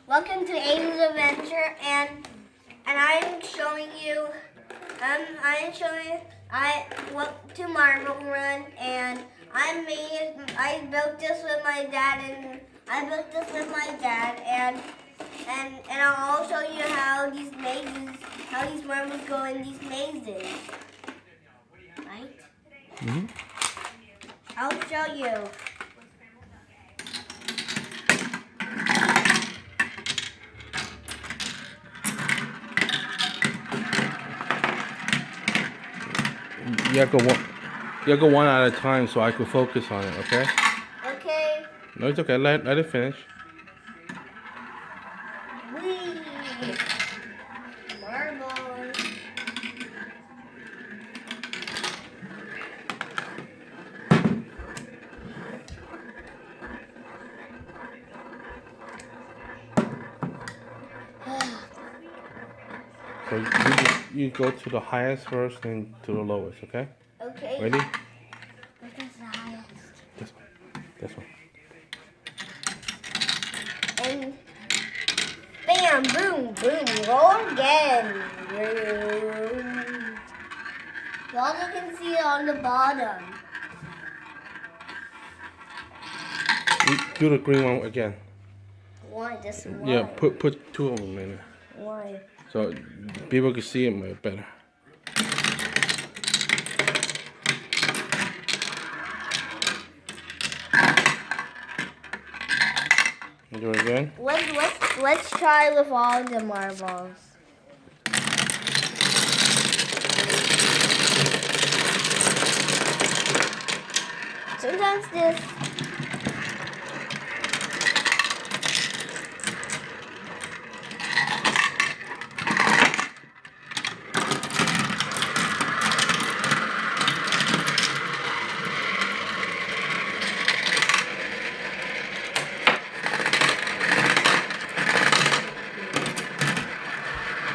Welcome to Aiden's Adventure, and I'm showing you. I went to Marble Run, and I built this with my dad, and I'll also show you how these marbles go in these mazes. Right? Mm-hmm. I'll show you. You go one at a time so I could focus on it, okay? Okay. No, it's okay. Let it finish. Whee! Marbles. So you go to the highest first, then to the lowest, okay? Okay. Ready? What is the highest? This one. This one. And bam, boom, boom, roll again. Boom. You also can see it on the bottom. You do the green one again. Why? Just why? Yeah, put two of them in it. Why? So people can see it better. Do it again. Let's try with all the marbles. Sometimes this.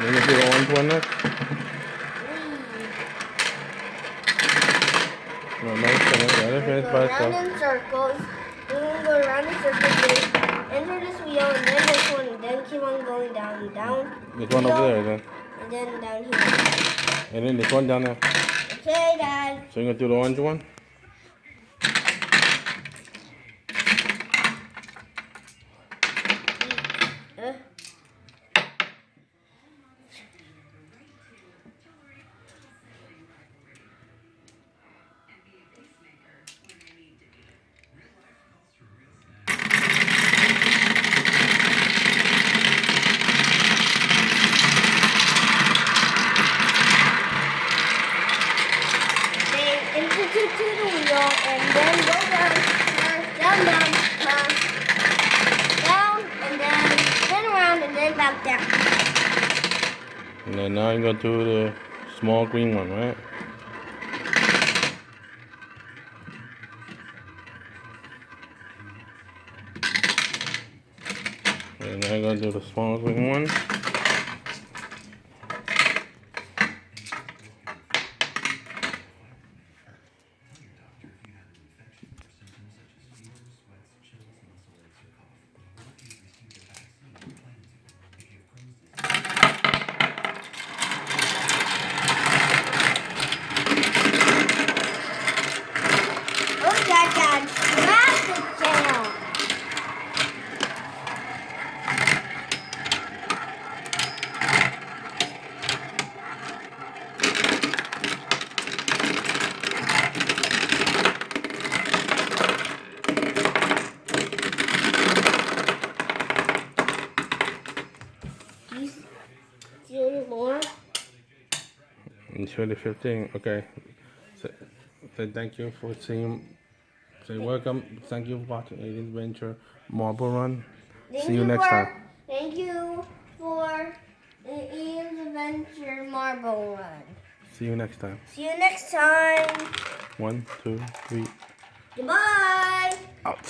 Then you do the orange one next. No, let it finish by Go around in circles. We're gonna go around in circles. Enter this wheel, and then this one, and then keep on going down and down. There's one over there then. And then down here. And then there's one down there. Okay, Dad. So you're gonna do the orange one? To the wheel, and then go down, and then spin around, and then back down. And then now you're gonna do the small green one, right? And now you're gonna do the small green one. Dad, grab the tail. Do you see any more? It's really 15. Okay. Say thank you for seeing. Say welcome. Thank you for watching Aiden's Adventure Marble Run. See you next time. Thank you for Aiden's Adventure Marble Run. See you next time. See you next time. 1, 2, 3. Goodbye. Out.